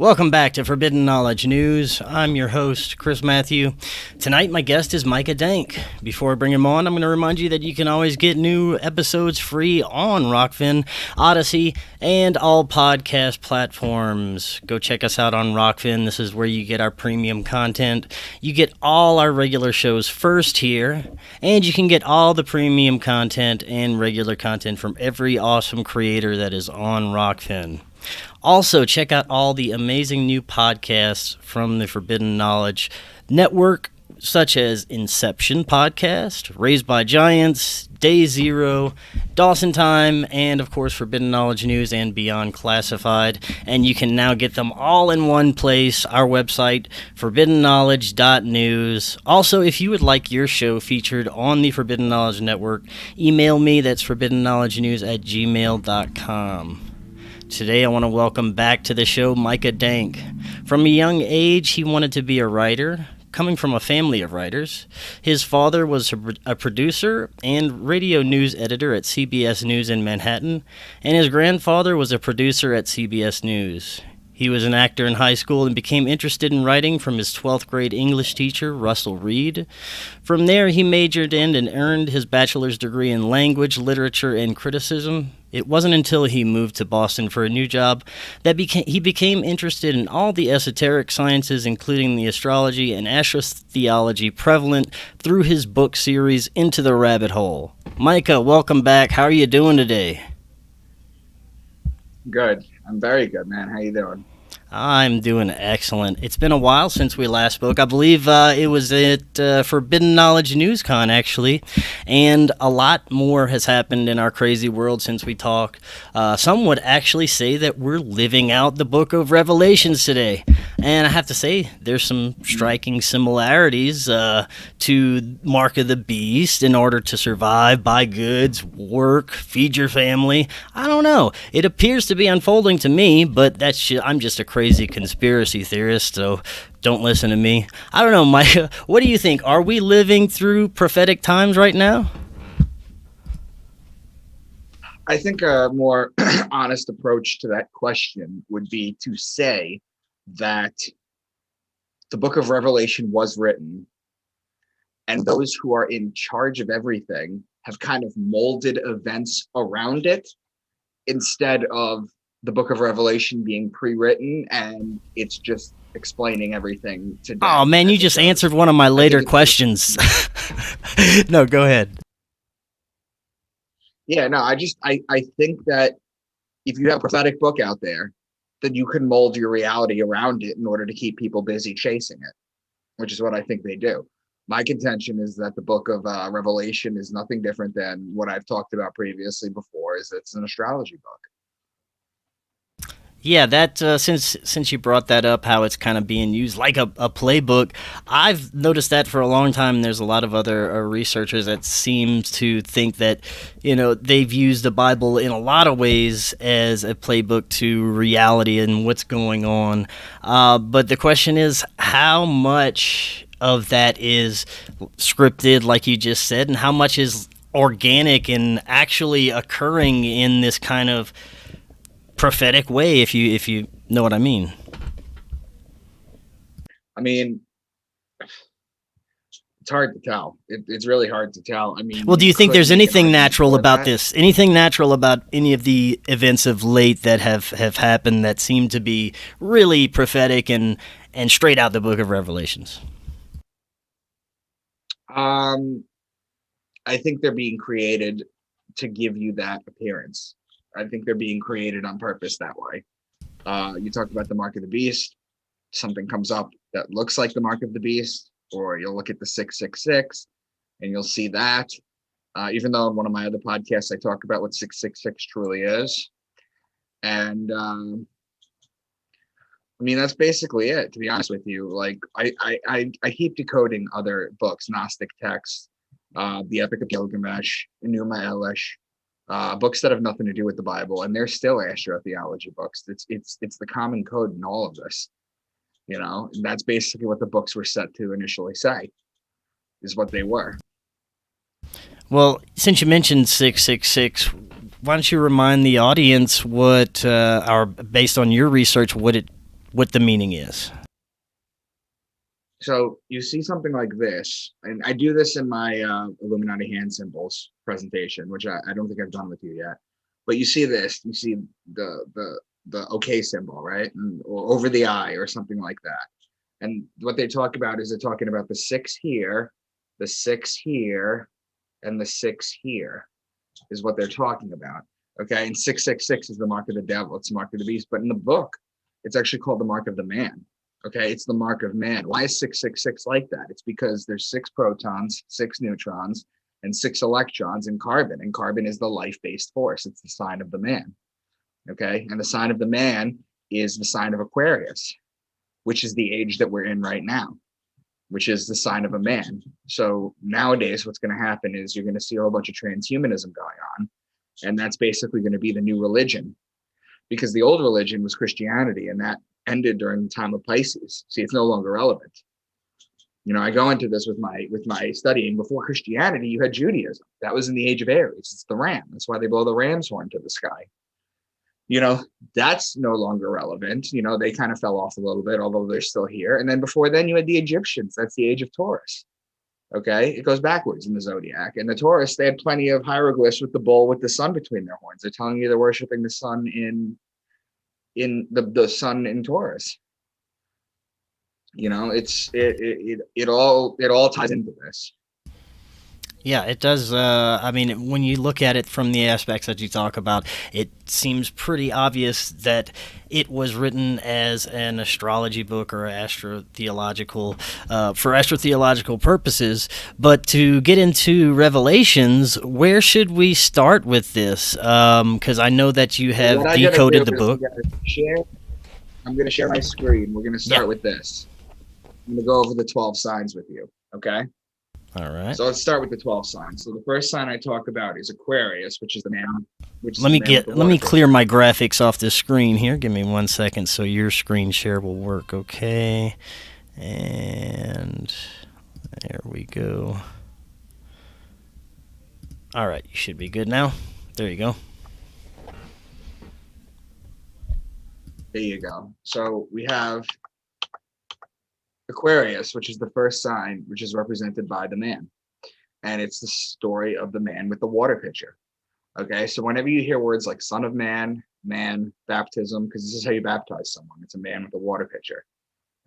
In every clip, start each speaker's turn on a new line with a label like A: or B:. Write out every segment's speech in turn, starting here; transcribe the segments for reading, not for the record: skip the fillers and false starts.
A: Welcome back to Forbidden Knowledge News. I'm your host, Chris Matthew. Tonight, my guest is Micah Dank. Before I bring him on, I'm going to remind you that you can always get new episodes free on Rokfin, Odysee, and all podcast platforms. Go check us out on Rokfin. This is where you get our premium content. You get all our regular shows first here, and you can get all the premium content and regular content from every awesome creator that is on Rokfin. Also, check out all the amazing new podcasts from the Forbidden Knowledge Network, such as Inception Podcast, Raised by Giants, Day Zero, Dawson Time, and of course Forbidden Knowledge News and Beyond Classified. And you can now get them all in one place, our website, forbiddenknowledge.news. Also, if you would like your show featured on the Forbidden Knowledge Network, email me, that's forbiddenknowledgenews@gmail.com. Today I want to welcome back to the show Micah Dank. From a young age, he wanted to be a writer, coming from a family of writers. His father was a producer and radio news editor at CBS News in Manhattan, and his grandfather was a producer at CBS News. He was an actor in high school and became interested in writing from his 12th grade English teacher, Russell Reed. From there, he majored in and earned his bachelor's degree in language, literature, and criticism. It wasn't until he moved to Boston for a new job that he became interested in all the esoteric sciences, including the astrology and astrotheology prevalent through his book series, Into the Rabbit Hole. Micah, welcome back. How are you doing today?
B: Good. I'm very good, man. How you doing?
A: I'm doing excellent. It's been a while since we last spoke. I believe it was at Forbidden Knowledge NewsCon, actually, and a lot more has happened in our crazy world since we talked. Some would actually say that we're living out the Book of Revelations today, and I have to say there's some striking similarities to Mark of the Beast. In order to survive, buy goods, work, feed your family. I don't know. It appears to be unfolding to me, but I'm just a crazy conspiracy theorist, so don't listen to me. I don't know, Micah, what do you think? Are we living through prophetic times right now?
B: I think a more honest approach to that question would be to say that the Book of Revelation was written, and those who are in charge of everything have kind of molded events around it, instead of the Book of Revelation being pre-written and it's just explaining everything today.
A: Oh man, you just answered one of my later questions. No, go ahead.
B: Yeah, no, I think that if you have a prophetic book out there, then you can mold your reality around it in order to keep people busy chasing it, which is what I think they do. My contention is that the Book of Revelation is nothing different than what I've talked about previously before, is it's an astrology book.
A: Yeah, that since you brought that up, how it's kind of being used like a playbook, I've noticed that for a long time. There's a lot of other researchers that seem to think that, they've used the Bible in a lot of ways as a playbook to reality and what's going on. But the question is, how much of that is scripted, like you just said, and how much is organic and actually occurring in this kind of prophetic way, if you know what I mean.
B: I mean, it's hard to tell. It's really hard to tell. I mean,
A: well, do you think there's anything natural about this? Anything natural about any of the events of late that have happened that seem to be really prophetic and straight out the Book of Revelations?
B: I think they're being created to give you that appearance. I think they're being created on purpose that way. You talked about the Mark of the Beast. Something comes up that looks like the Mark of the Beast, or you'll look at the 666 and you'll see that. Even though in one of my other podcasts, I talk about what 666 truly is. And I mean, that's basically it, to be honest with you. Like, I keep decoding other books, Gnostic texts, the Epic of Gilgamesh, Enuma Elish, books that have nothing to do with the Bible, and they're still astrotheology books. It's the common code in all of this, and that's basically what the books were set to initially say, is what they were.
A: Well, since you mentioned 666, why don't you remind the audience what, based on your research, what what the meaning is.
B: So you see something like this, and I do this in my Illuminati hand symbols presentation, which I don't think I've done with you yet. But you see this, you see the OK symbol, right? Or over the eye or something like that. And what they talk about is they're talking about the 6 here, the 6 here, and the 6 here is what they're talking about. Okay, and 666 is the mark of the devil. It's the mark of the beast. But in the book, it's actually called the mark of the man. Okay, it's the mark of man. Why is 666 like that? It's because there's 6 protons, 6 neutrons, and 6 electrons in carbon. And carbon is the life-based force. It's the sign of the man. Okay, and the sign of the man is the sign of Aquarius, which is the age that we're in right now, which is the sign of a man. So nowadays, what's going to happen is you're going to see a whole bunch of transhumanism going on. And that's basically going to be the new religion, because the old religion was Christianity, and that ended during the time of Pisces. See, it's no longer relevant. You know, I go into this with my studying. Before Christianity, you had Judaism. That was in the age of Aries. It's the ram. That's why they blow the ram's horn to the sky. You know, that's no longer relevant. You know, they kind of fell off a little bit, although they're still here. And then before then, you had the Egyptians. That's the age of Taurus. Okay, it goes backwards in the zodiac. And the Taurus, they had plenty of hieroglyphs with the bull with the sun between their horns. They're telling you they're worshiping the sun in the sun in Taurus. You know, it all ties into this.
A: Yeah, it does. I mean, when you look at it from the aspects that you talk about, it seems pretty obvious that it was written as an astrology book or astrotheological, for astrotheological purposes. But to get into Revelations, where should we start with this? Because I know that you have decoded the book.
B: I'm going to share my screen. We're going to start with this. I'm going to go over the 12 signs with you. Okay.
A: All right.
B: So let's start with the 12 signs. So the first sign I talk about is Aquarius, which is the man.
A: Let me clear my graphics off the screen here. Give me 1 second so your screen share will work. Okay. And there we go. All right, you should be good now. There you go.
B: There you go. So we have Aquarius, which is the first sign, which is represented by the man. And it's the story of the man with the water pitcher. Okay, so whenever you hear words like son of man, man, baptism, because this is how you baptize someone. It's a man with a water pitcher.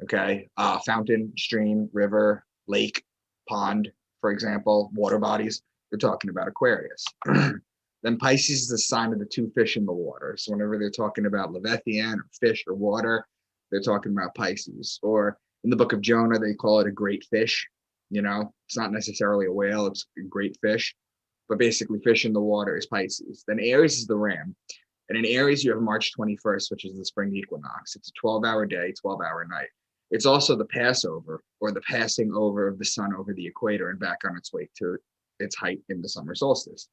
B: Okay, fountain, stream, river, lake, pond, for example, water bodies. They're talking about Aquarius. Then Pisces is the sign of the 2 fish in the water. So whenever they're talking about Leviathan or fish or water, they're talking about Pisces. Or in the book of Jonah, they call it a great fish. You know, it's not necessarily a whale, it's a great fish. But basically, fish in the water is Pisces. Then Aries is the ram. And in Aries, you have March 21st, which is the spring equinox. It's a 12-hour day, 12-hour night. It's also the Passover, or the passing over of the sun over the equator and back on its way to its height in the summer solstice.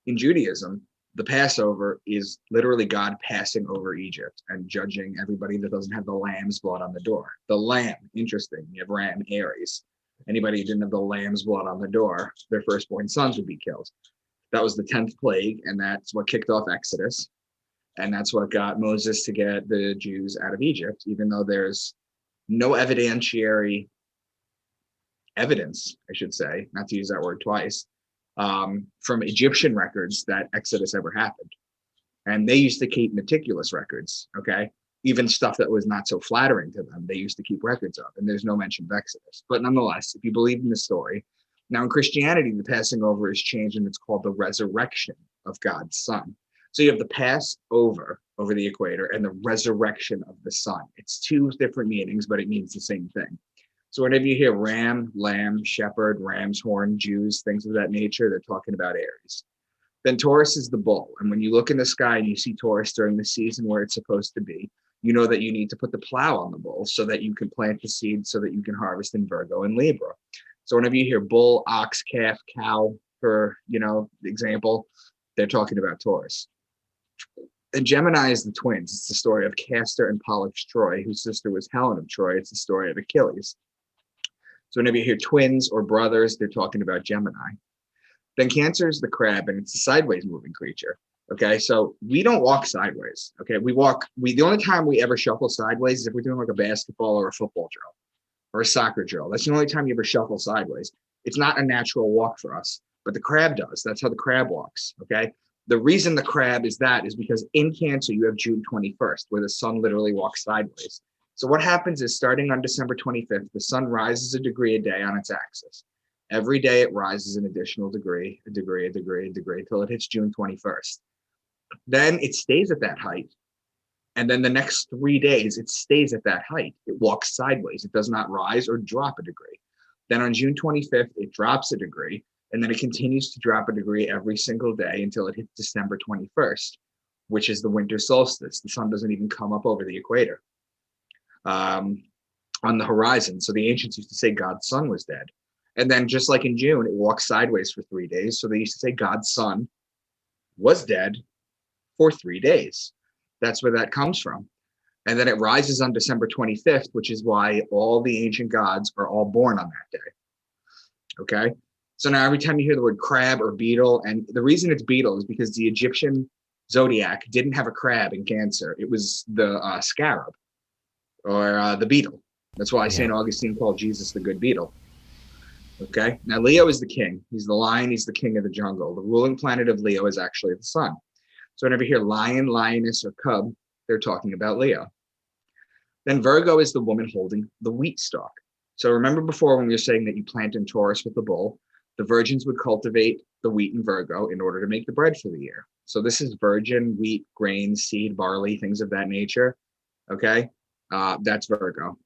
B: In Judaism, the Passover is literally God passing over Egypt and judging everybody that doesn't have the lamb's blood on the door. The lamb, interesting, you have ram, Aries. Anybody who didn't have the lamb's blood on the door, their firstborn sons would be killed. That was the 10th plague, and that's what kicked off Exodus. And that's what got Moses to get the Jews out of Egypt, even though there's no evidentiary evidence, I should say, not to use that word twice, from Egyptian records that Exodus ever happened. And they used to keep meticulous records, okay? Even stuff that was not so flattering to them, they used to keep records of, and there's no mention of Exodus. But nonetheless, if you believe in the story, now in Christianity, the passing over is changed, and it's called the resurrection of God's son. So you have the Passover over the equator and the resurrection of the sun. It's 2 different meanings, but it means the same thing. So whenever you hear ram, lamb, shepherd, ram's horn, Jews, things of that nature, they're talking about Aries. Then Taurus is the bull. And when you look in the sky and you see Taurus during the season where it's supposed to be, you know that you need to put the plow on the bull so that you can plant the seed so that you can harvest in Virgo and Libra. So whenever you hear bull, ox, calf, cow, for, example, they're talking about Taurus. And Gemini is the twins. It's the story of Castor and Pollux Troy, whose sister was Helen of Troy. It's the story of Achilles. So whenever you hear twins or brothers, they're talking about Gemini. Then Cancer is the crab, and it's a sideways moving creature. Okay, so we don't walk sideways. Okay, the only time we ever shuffle sideways is if we're doing like a basketball or a football drill or a soccer drill. That's the only time you ever shuffle sideways. It's not a natural walk for us, but the crab does. That's how the crab walks. Okay, the reason the crab is because in Cancer you have June 21st, where the sun literally walks sideways. So what happens is, starting on December 25th, the sun rises a degree a day on its axis. Every day it rises an additional degree, a degree, until it hits June 21st. Then it stays at that height. And then the next 3 days, it stays at that height. It walks sideways. It does not rise or drop a degree. Then on June 25th, it drops a degree. And then it continues to drop a degree every single day until it hits December 21st, which is the winter solstice. The sun doesn't even come up over the equator on the horizon. So the ancients used to say God's sun was dead. And then just like in June, it walks sideways for 3 days. So they used to say God's sun was dead for 3 days. That's where that comes from. And then it rises on December 25th, which is why all the ancient gods are all born on that day. Okay. So now every time you hear the word crab or beetle, and the reason it's beetle is because the Egyptian zodiac didn't have a crab in Cancer. It was the scarab or the beetle. That's why St. Augustine called Jesus the good beetle. Okay. Now Leo is the king. He's the lion. He's the king of the jungle. The ruling planet of Leo is actually the sun. So whenever you hear lion, lioness, or cub, they're talking about Leo. Then Virgo is the woman holding the wheat stalk. So remember before when we were saying that you plant in Taurus with the bull, the virgins would cultivate the wheat in Virgo in order to make the bread for the year. So this is virgin wheat, grain, seed, barley, things of that nature. Okay, that's Virgo.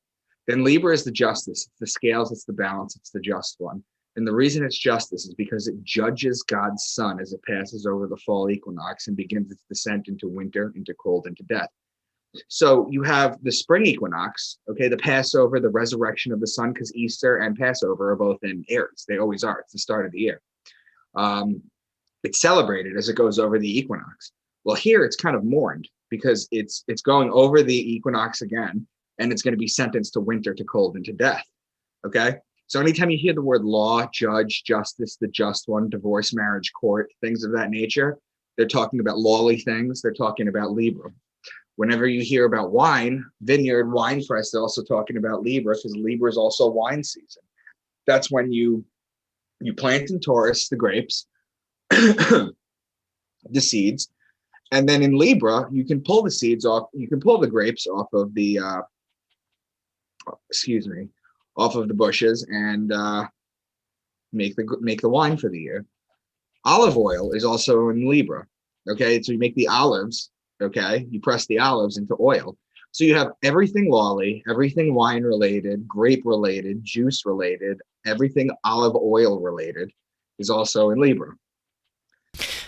B: Then Libra is the justice. It's the scales, it's the balance, it's the just one. And the reason it's justice is because it judges God's sun as it passes over the fall equinox and begins its descent into winter, into cold, into death. So you have the spring equinox, okay, the Passover, the resurrection of the sun, because Easter and Passover are both in Aries. They always are. It's the start of the year. It's celebrated as it goes over the equinox. Well, here it's kind of mourned because it's going over the equinox again, and it's going to be sentenced to winter, to cold, and to death. Okay. So anytime you hear the word law, judge, justice, the just one, divorce, marriage, court, things of that nature, they're talking about lawly things. They're talking about Libra. Whenever you hear about wine, vineyard, wine press, they're also talking about Libra, because Libra is also wine season. That's when you plant in Taurus the grapes, the seeds, and then in Libra you can pull the seeds off. You can pull the grapes off of the off of the bushes and make the wine for the year. Olive oil is also in Libra. Okay, so you make the olives. Okay, you press the olives into oil. So you have everything lawly, everything wine related, grape related, juice related, everything olive oil related is also in Libra.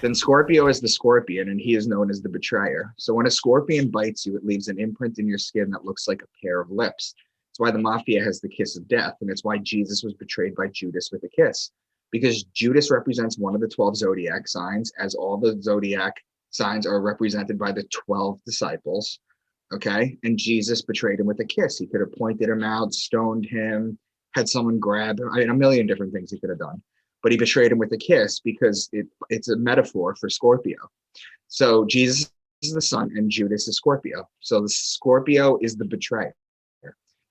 B: Then Scorpio is the scorpion, and he is known as the betrayer. So when a scorpion bites you, it leaves an imprint in your skin that looks like a pair of lips. It's why the mafia has the kiss of death, and it's why Jesus was betrayed by Judas with a kiss, because Judas represents one of the 12 zodiac signs, as all the zodiac signs are represented by the 12 disciples. Okay, and Jesus betrayed him with a kiss. He could have pointed him out, stoned him, had someone grab him. I mean, a million different things he could have done, but he betrayed him with a kiss because it's a metaphor for Scorpio. So Jesus is the sun and Judas is Scorpio. So the Scorpio is the betrayer.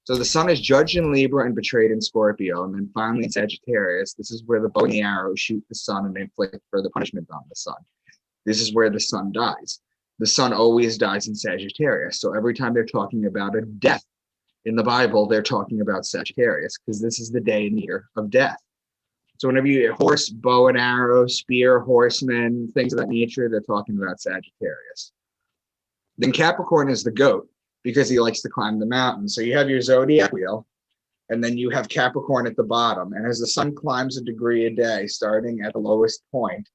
B: So the sun is judged in Libra and betrayed in Scorpio. And then finally in Sagittarius, this is where the bow and the arrow shoot the sun and inflict further punishment on the sun. This is where the sun dies. The sun always dies in Sagittarius. So every time they're talking about a death in the Bible, they're talking about Sagittarius, because this is the day and year of death. So whenever you hear horse, bow and arrow, spear, horsemen, things of that nature, they're talking about Sagittarius. Then Capricorn is the goat, because he likes to climb the mountain. So you have your zodiac wheel, and then you have Capricorn at the bottom. And as the sun climbs a degree a day, starting at the lowest point,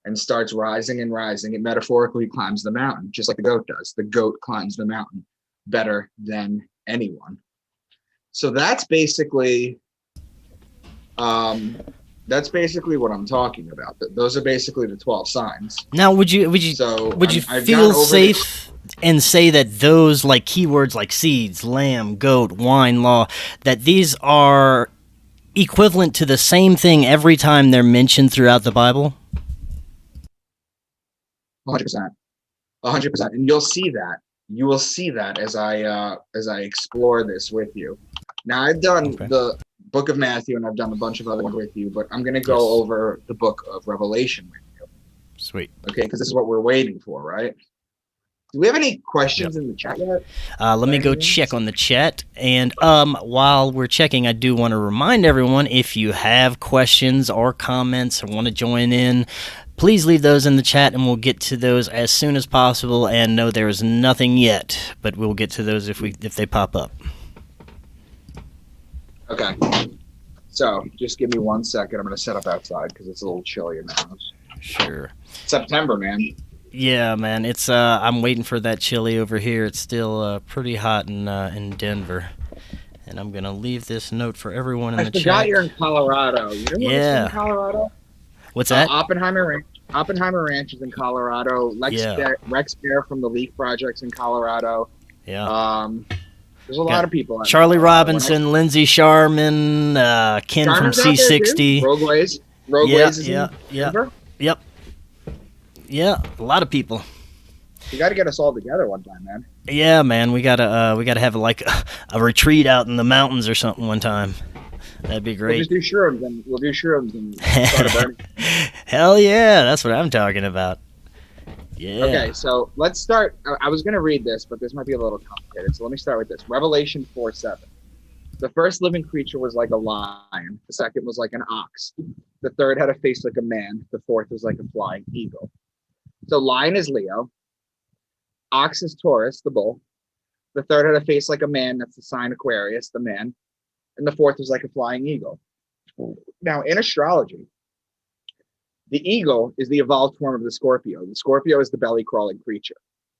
B: and starts rising and rising, it metaphorically climbs the mountain, just like the goat does. The goat climbs the mountain better than anyone. So that's basically what I'm talking about. Those are basically the 12 signs.
A: Now, would you feel safe and say that those like keywords like seeds, lamb, goat, wine, law, that these are equivalent to the same thing every time they're mentioned throughout the Bible?
B: 100%. 100%. And you'll see that. You will see that as I explore this with you. Now, I've done the Book of Matthew, and I've done a bunch of other ones with you, but I'm going to go over the Book of Revelation with you.
A: Sweet.
B: Okay, because this is what we're waiting for, right? Do we have any questions in the chat yet?
A: Let me go check on the chat. And while we're checking, I do want to remind everyone, if you have questions or comments or want to join in, please leave those in the chat, and we'll get to those as soon as possible. And no, there is nothing yet, but we'll get to those if they pop up.
B: Okay. So just give me 1 second. I'm going to set up outside because it's a little chilly in the house.
A: Sure.
B: September, man.
A: Yeah, man. It's I'm waiting for that chilly over here. It's still pretty hot in Denver. And I'm going to leave this note for everyone in the chat.
B: I forgot you're in Colorado. You know what's in Colorado? What's
A: that?
B: Oppenheimer Ranch is in Colorado. Rex Bear from the Leak Project's in Colorado.
A: Yeah.
B: There's a lot of people.
A: Charlie Robinson, Lindsay Sharman, Ken from C60.
B: Rogueways is in Denver?
A: Yep. Yeah, a lot of people.
B: You got to get us all together one time, man.
A: Yeah, man, we gotta have like a retreat out in the mountains or something one time. That'd be great.
B: We'll do shrooms and start a burning.
A: Hell yeah, that's what I'm talking about. Yeah.
B: Okay, so let's start. I was going to read this, but this might be a little complicated. So let me start with this. Revelation 4:7. The first living creature was like a lion. The second was like an ox. The third had a face like a man. The fourth was like a flying eagle. So lion is Leo. Ox is Taurus, the bull. The third had a face like a man. That's the sign Aquarius, the man. And the fourth was like a flying eagle. Now, in astrology, the eagle is the evolved form of the Scorpio. The Scorpio is the belly-crawling creature.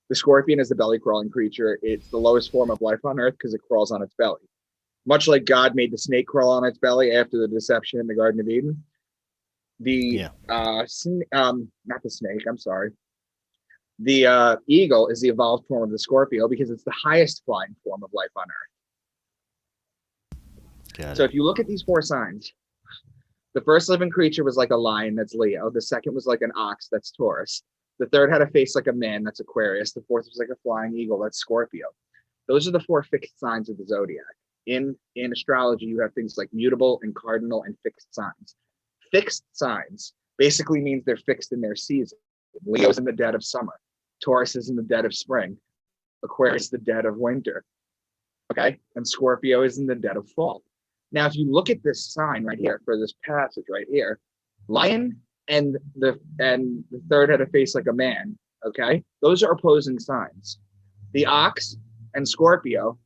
B: The scorpion is the belly-crawling creature. It's the lowest form of life on Earth because it crawls on its belly. Much like God made the snake crawl on its belly after the deception in the Garden of Eden. Not the snake, I'm sorry. The eagle is the evolved form of the Scorpio because it's the highest flying form of life on Earth. So if you look at these four signs, the first living creature was like a lion, that's Leo. The second was like an ox, that's Taurus. The third had a face like a man, that's Aquarius. The fourth was like a flying eagle, that's Scorpio. Those are the four fixed signs of the zodiac. In astrology, you have things like mutable and cardinal and fixed signs. Fixed signs basically means they're fixed in their season. Leo's in the dead of summer. Taurus is in the dead of spring. Aquarius the dead of winter. Okay? And Scorpio is in the dead of fall. Now, if you look at this sign right here for this passage right here, lion and the third had a face like a man. Okay? Those are opposing signs. The ox and Scorpio,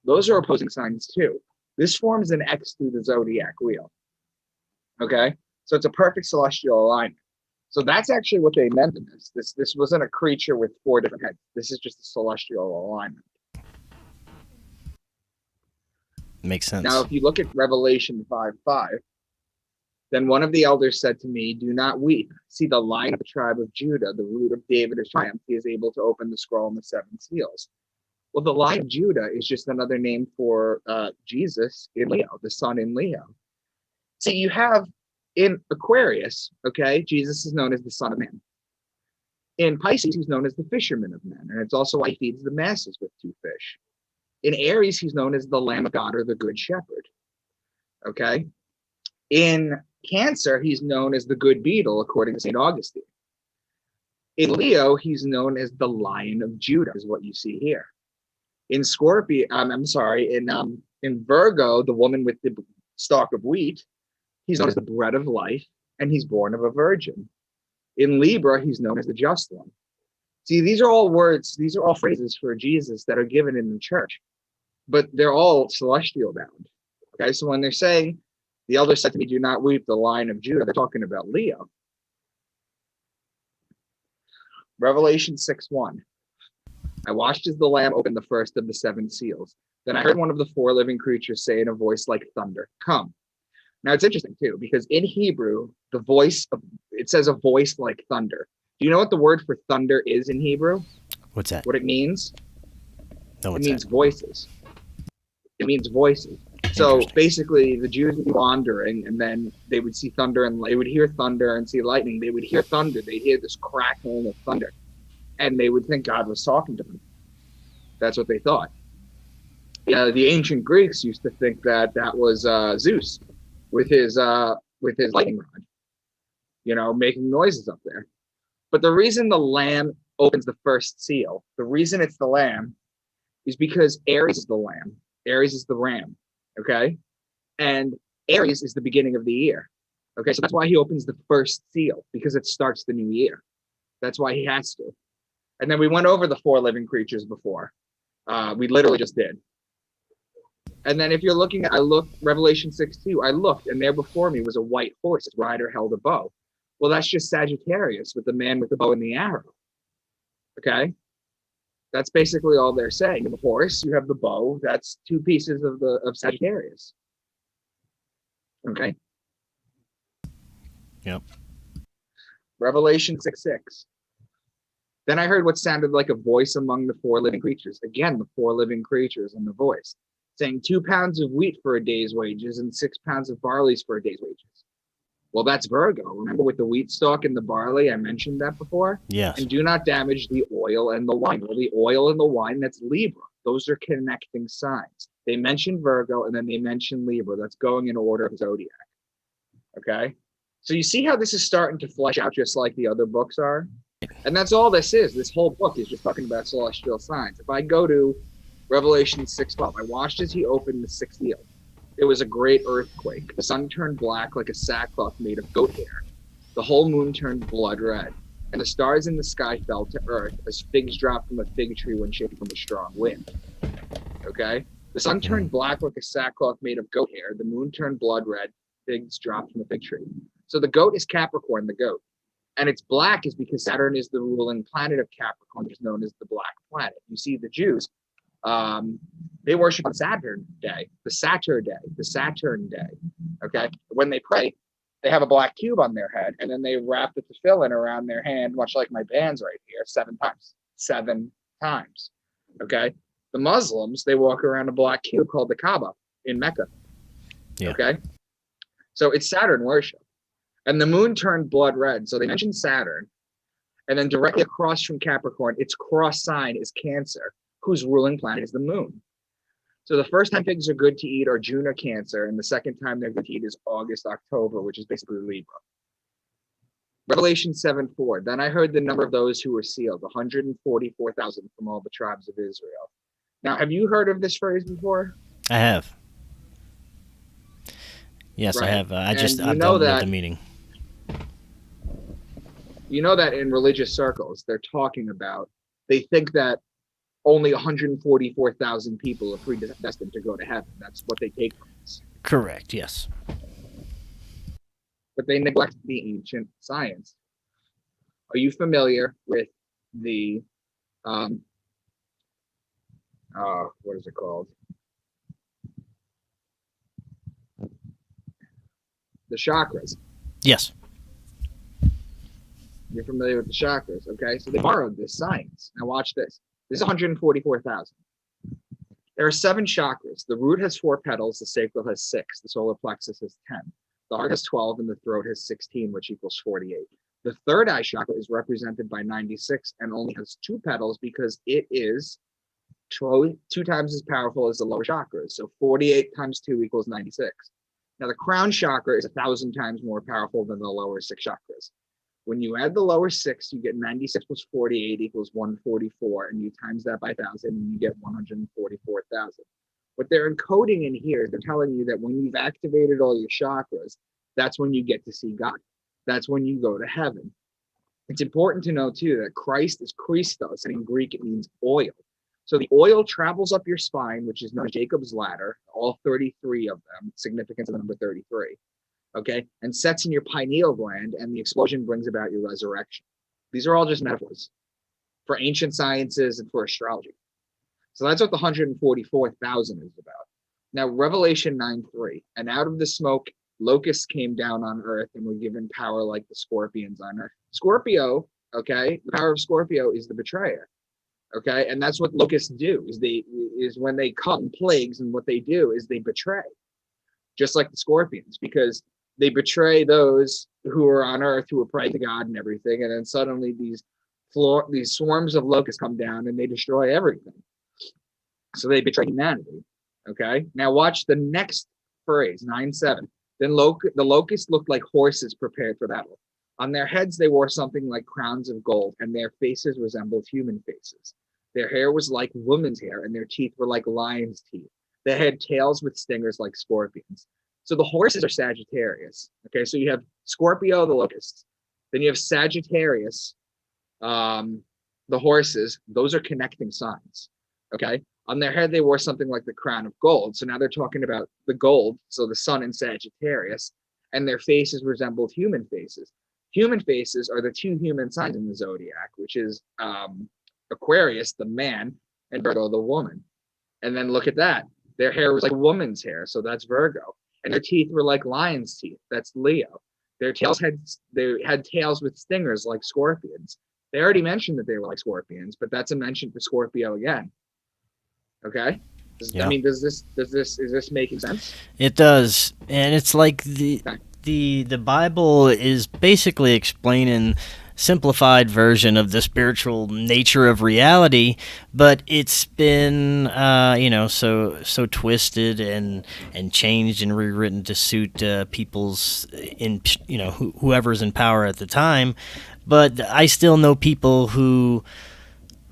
B: those are opposing signs too. This forms an X through the zodiac wheel. Okay? So it's a perfect celestial alignment. So that's actually what they meant in this. This wasn't a creature with four different heads. This is just a celestial alignment.
A: Makes sense.
B: Now, if you look at Revelation 5:5, then one of the elders said to me, "Do not weep. See, the Lion of the tribe of Judah, the root of David, has triumphed. He is able to open the scroll and the seven seals." Well, the Lion of Judah is just another name for Jesus in Leo, the sun in Leo. See, you have in Aquarius, okay, Jesus is known as the Son of Man. In Pisces, he's known as the Fisherman of Men, and it's also why he feeds the masses with 2 fish. In Aries, he's known as the Lamb of God or the Good Shepherd. Okay. In Cancer, he's known as the Good Beetle, according to St. Augustine. In Leo, he's known as the Lion of Judah, is what you see here. In Scorpio, in Virgo, the woman with the stalk of wheat, he's known as the bread of life, and he's born of a virgin. In Libra, he's known as the just one. See, these are all words, these are all phrases for Jesus that are given in the church, but they're all celestial bound. Okay, so when they're saying, the elder said to me, "Do not weep, the Lion of Judah," they're talking about Leo. Revelation 6:1. I watched as the Lamb opened the first of the 7 seals. Then I heard one of the 4 living creatures say in a voice like thunder, "Come." Now it's interesting too, because in Hebrew, it says a voice like thunder. Do you know what the word for thunder is in Hebrew?
A: What's that?
B: What it means?
A: No,
B: it means voices. It means voices. So basically, the Jews would be wandering, and then they would see thunder, and they would hear thunder and see lightning. They would hear thunder. They'd hear this crackling of thunder. and they would think God was talking to them. That's what they thought. The ancient Greeks used to think that was Zeus with his lightning rod, making noises up there. But the reason the lamb opens the first seal, the reason it's the lamb, is because Aries is the lamb. Aries is the ram, okay? And Aries is the beginning of the year, okay? So that's why he opens the first seal, because it starts the new year. That's why he has to. And then we went over the 4 living creatures before. We literally just did. And then if you're looking at, Revelation 6:2, I looked, and there before me was a white horse. Its rider held a bow. Well, that's just Sagittarius with the man with the bow and the arrow. Okay? That's basically all they're saying. The horse, you have the bow. That's 2 pieces of Sagittarius. Okay?
A: Yep.
B: Revelation 6:6. Then I heard what sounded like a voice among the 4 living creatures. Again, the 4 living creatures and the voice, saying 2 pounds of wheat for a day's wages and 6 pounds of barley for a day's wages. Well, that's Virgo. Remember with the wheat stalk and the barley, I mentioned that before?
A: Yes.
B: And do not damage the oil and the wine. Well, the oil and the wine, that's Libra. Those are connecting signs. They mentioned Virgo, and then they mentioned Libra. That's going in order of zodiac. Okay? So you see how this is starting to flesh out just like the other books are? And that's all this is. This whole book is just talking about celestial signs. If I go to Revelation 6:12, I watched as he opened the 6th seal. It was a great earthquake. The sun turned black like a sackcloth made of goat hair. The whole moon turned blood red, and the stars in the sky fell to earth as figs drop from a fig tree when shaken from a strong wind. Okay? The sun turned black like a sackcloth made of goat hair. The moon turned blood red. Figs dropped from a fig tree. So the goat is Capricorn, the goat. And it's black is because Saturn is the ruling planet of Capricorn, which is known as the black planet. You see, the Jews, they worship on Saturn Day, the Saturn Day. Okay, when they pray, they have a black cube on their head, and then they wrap the tefillin around their hand, much like my bands right here, 7 times. 7 times. Okay, the Muslims, they walk around a black cube called the Kaaba in Mecca. Yeah. Okay, so it's Saturn worship, and the moon turned blood red. So they mentioned Saturn, and then directly across from Capricorn, its cross sign is Cancer, whose ruling planet is the moon. So the first time figs are good to eat are June or Cancer, and the second time they're good to eat is August, October, which is basically Libra. Revelation 7:4. Then I heard the number of those who were sealed, 144,000 from all the tribes of Israel. Now, have you heard of this phrase before?
A: I have. Yes, right. I have. I've
B: done
A: the meaning.
B: You know that in religious circles, they're talking about, they think that only 144,000 people are predestined to go to heaven. That's what they take from this.
A: Correct, yes.
B: But they neglect the ancient science. Are you familiar with the, what is it called? The chakras.
A: Yes.
B: You're familiar with the chakras, okay? So they borrowed this science. Now watch this. This is 144,000. There are 7 chakras. The root has 4 petals. The sacral has 6. The solar plexus has 10. The heart has 12, and the throat has 16, which equals 48. The third eye chakra is represented by 96 and only has 2 petals because it is 2 times as powerful as the lower chakras. So 48 times 2 equals 96. Now the crown chakra is 1,000 times more powerful than the lower 6 chakras. When you add the lower 6, you get 96 plus 48 equals 144, and you times that by 1,000, and you get 144,000. What they're encoding in here is they're telling you that when you've activated all your chakras, that's when you get to see God. That's when you go to heaven. It's important to know, too, that Christ is Christos, and in Greek it means oil. So the oil travels up your spine, which is known as Jacob's ladder, all 33 of them, significance of the number 33. Okay, and sets in your pineal gland, and the explosion brings about your resurrection. These are all just metaphors for ancient sciences and for astrology. So that's what the 144,000 is about. Now, Revelation 9:3, and out of the smoke, locusts came down on earth and were given power like the scorpions on earth. Scorpio, okay, the power of Scorpio is the betrayer. Okay, and that's what locusts do, is when they come plagues, and what they do is they betray, just like the scorpions, because they betray those who are on earth, who are praying to God and everything, and then suddenly these these swarms of locusts come down and they destroy everything. So they betray humanity. Okay. Now watch the next phrase, 9:7. Then the locusts looked like horses prepared for battle. On their heads they wore something like crowns of gold, and their faces resembled human faces. Their hair was like women's hair, and their teeth were like lions' teeth. They had tails with stingers like scorpions. So the horses are Sagittarius. Okay, so you have Scorpio, the locusts. Then you have Sagittarius, the horses. Those are connecting signs. Okay. On their head, they wore something like the crown of gold. So now they're talking about the gold, so the sun in Sagittarius, and their faces resembled human faces. Human faces are the two human signs in the zodiac, which is Aquarius, the man, and Virgo, the woman. And then look at that. Their hair was like a woman's hair, so that's Virgo. And their teeth were like lion's teeth, that's Leo. They had tails with stingers like scorpions. They already mentioned that they were like scorpions, but that's a mention for Scorpio again. Okay. Yeah. I mean, is this making sense?
A: It does, and it's like the Bible is basically explaining simplified version of the spiritual nature of reality, but it's been so twisted and changed and rewritten to suit people's whoever's in power at the time. But I still know people who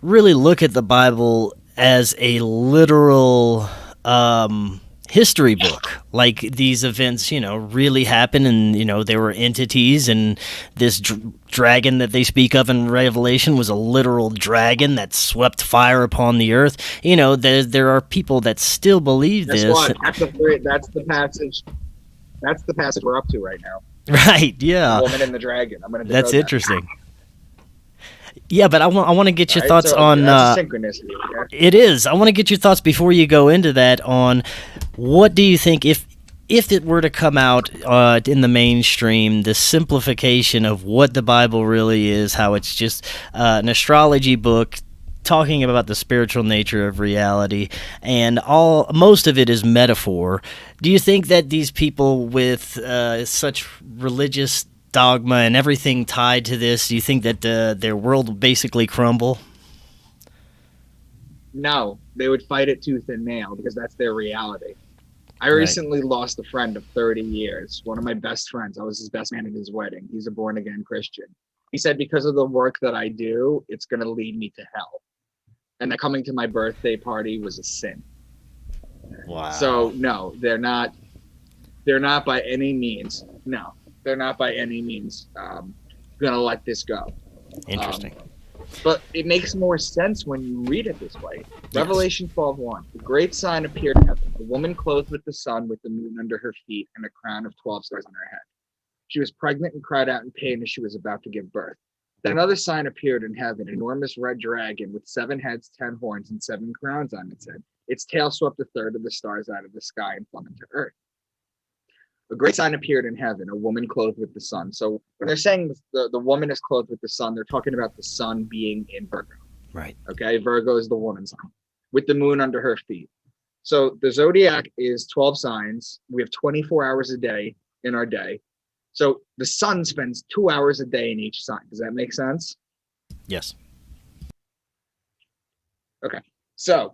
A: really look at the Bible as a literal history book. Like these events, really happened, and there were entities, and this dragon that they speak of in Revelation was a literal dragon that swept fire upon the earth. There are people that still believe this.
B: That's the passage. That's the passage we're up to right now.
A: Right? Yeah.
B: The woman and the dragon. I'm gonna.
A: That's interesting. Yeah, but I want to get your thoughts on.
B: That's a synchronicity. Okay?
A: It is. I want to get your thoughts before you go into that on what do you think if it were to come out in the mainstream, the simplification of what the Bible really is, how it's just an astrology book talking about the spiritual nature of reality, and most of it is metaphor. Do you think that these people with such religious dogma and everything tied to this, do you think that their world will basically crumble?
B: No, they would fight it tooth and nail because that's their reality. I recently lost a friend of 30 years, one of my best friends. I was his best man at his wedding. He's a born-again Christian. He said because of the work that I do, it's going to lead me to hell. And that coming to my birthday party was a sin.
A: Wow.
B: So, no, they're not by any means. No. They're not by any means going to let this go.
A: Interesting.
B: But it makes more sense when you read it this way. Yes. Revelation 12:1. The great sign appeared in heaven, a woman clothed with the sun, with the moon under her feet, and a crown of 12 stars on her head. She was pregnant and cried out in pain as she was about to give birth. Then another sign appeared in heaven, an enormous red dragon with 7 heads, 10 horns, and 7 crowns on its head. Its tail swept a third of the stars out of the sky and flung them to earth. A great sign appeared in heaven, a woman clothed with the sun. So when they're saying the woman is clothed with the sun, they're talking about the sun being in Virgo.
A: Right.
B: Okay, Virgo is the woman's sign, with the moon under her feet. So the zodiac is 12 signs. We have 24 hours a day in our day. So the sun spends 2 hours a day in each sign. Does that make sense?
A: Yes.
B: Okay. So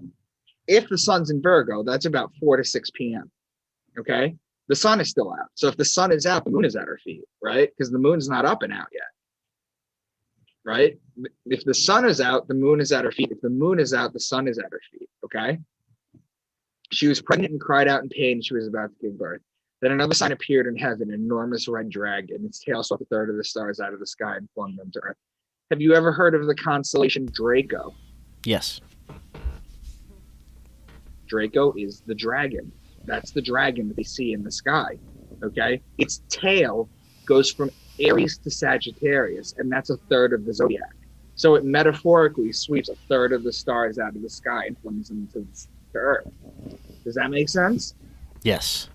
B: if the sun's in Virgo, that's about 4 to 6 p.m. Okay. The sun is still out. So if the sun is out, the moon is at her feet, right? Because the moon's not up and out yet, right? If the sun is out, the moon is at her feet. If the moon is out, the sun is at her feet, okay? She was pregnant and cried out in pain. She was about to give birth. Then another sign appeared in heaven, an enormous red dragon. Its tail swept a third of the stars out of the sky and flung them to earth. Have you ever heard of the constellation Draco?
A: Yes.
B: Draco is the dragon. That's the dragon that they see in the sky, okay? Its tail goes from Aries to Sagittarius, and that's a third of the zodiac. So it metaphorically sweeps a third of the stars out of the sky and flings them to Earth. Does that make sense?
A: Yes,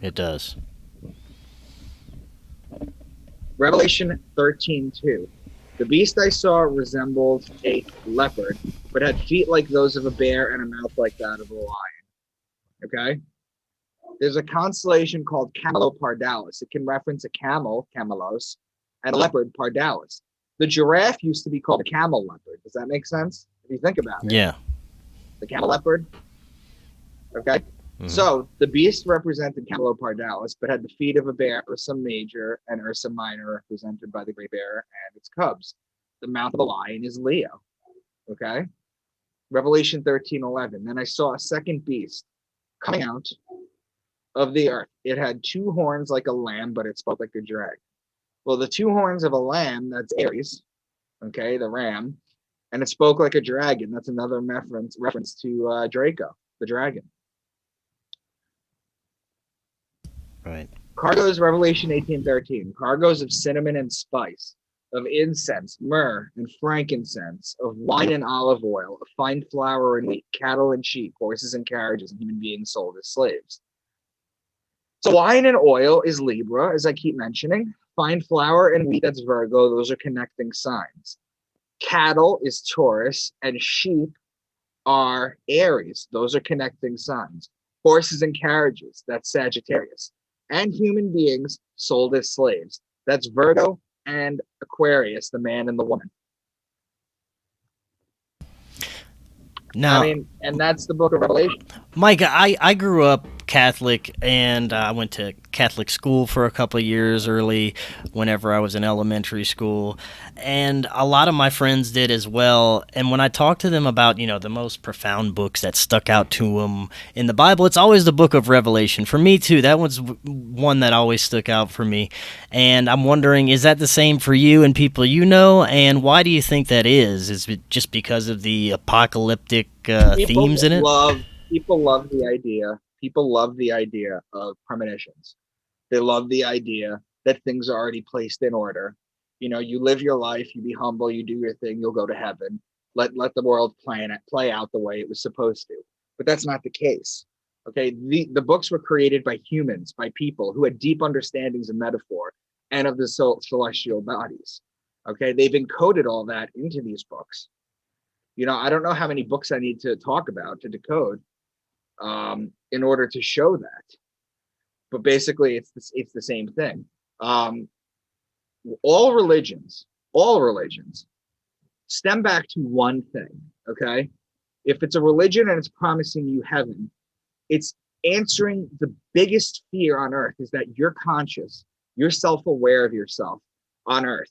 A: it does.
B: Revelation 13:2. The beast I saw resembled a leopard, but had feet like those of a bear and a mouth like that of a lion. Okay? There's a constellation called Camelopardalis. It can reference a camel, Camelos, and a leopard, Pardalis. The giraffe used to be called the camel leopard. Does that make sense? If you think about it.
A: Yeah.
B: The camel leopard. Okay.
A: Mhm.
B: So the beast represented Camelo pardalis, but had the feet of a bear, Ursa major and Ursa minor, represented by the gray bear and its cubs. The mouth of a lion is Leo. Okay. Revelation 13:11. Then I saw a second beast coming out of the earth. It had two horns like a lamb, but it spoke like a dragon. Well, the two horns of a lamb, that's Aries, okay, the ram, and it spoke like a dragon. That's another reference to Draco, the dragon.
A: Right.
B: Cargoes, Revelation 18:13. Cargoes of cinnamon and spice, of incense, myrrh, and frankincense, of wine and olive oil, of fine flour and wheat, cattle and sheep, horses and carriages, and human beings sold as slaves. So wine and oil is Libra, as I keep mentioning. Fine flour and wheat, that's Virgo. Those are connecting signs. Cattle is Taurus, and sheep are Aries. Those are connecting signs. Horses and carriages, that's Sagittarius. And human beings sold as slaves. That's Virgo and Aquarius, the man and the woman.
A: Now,
B: I mean, and that's the book of Revelation.
A: Micah, I grew up Catholic, and I went to Catholic school for a couple of years early whenever I was in elementary school, and a lot of my friends did as well. And when I talked to them about, the most profound books that stuck out to them in the Bible, it's always the book of Revelation. For me, too, that was one that always stuck out for me. And I'm wondering, is that the same for you and people you know? And why do you think that is? Is it just because of the apocalyptic themes in it?
B: People love the idea. People love the idea of premonitions. They love the idea that things are already placed in order. You live your life, you be humble, you do your thing, you'll go to heaven. Let the world play out the way it was supposed to. But that's not the case. Okay, the books were created by humans, by people who had deep understandings of metaphor and of the celestial bodies. Okay, they've encoded all that into these books. I don't know how many books I need to talk about to decode in order to show that, but basically it's the same thing. All religions stem back to one thing. Okay, if it's a religion and it's promising you heaven, it's answering the biggest fear on earth, is that you're conscious, you're self-aware of yourself on earth.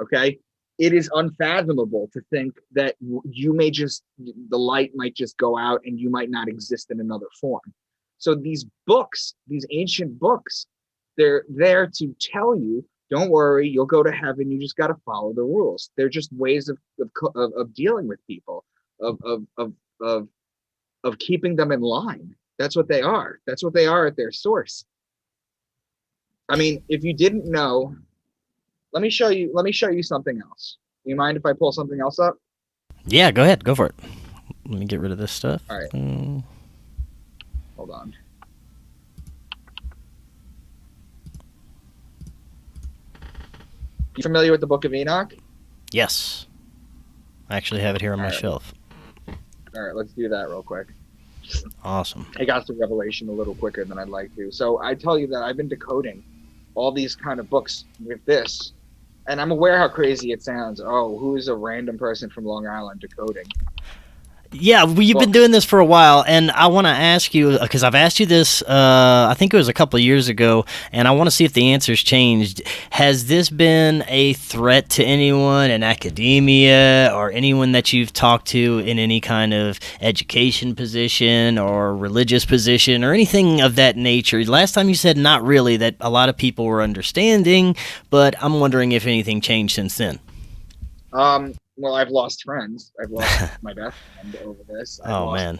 B: Okay, it is unfathomable to think that the light might just go out and you might not exist in another form. So these books, these ancient books, they're there to tell you, don't worry, you'll go to heaven. You just got to follow the rules. They're just ways of dealing with people, of keeping them in line. That's what they are. That's what they are at their source. I mean, if you didn't know, let me show you something else. Do you mind if I pull something else up?
A: Yeah, go ahead. Go for it. Let me get rid of this stuff.
B: All right. Hold on. You familiar with the Book of Enoch?
A: Yes. I actually have it here on my shelf.
B: All right, let's do that real quick.
A: Awesome.
B: I got to Revelation a little quicker than I'd like to. So I tell you that I've been decoding all these kind of books with this, and I'm aware how crazy it sounds. Oh, who is a random person from Long Island decoding?
A: Yeah, you've been doing this for a while, and I want to ask you, because I've asked you this, I think it was a couple of years ago, and I want to see if the answer's changed. Has this been a threat to anyone in academia or anyone that you've talked to in any kind of education position or religious position or anything of that nature? Last time you said not really, that a lot of people were understanding, but I'm wondering if anything changed since then.
B: Well, I've lost friends. I've lost my best friend over this.
A: Man.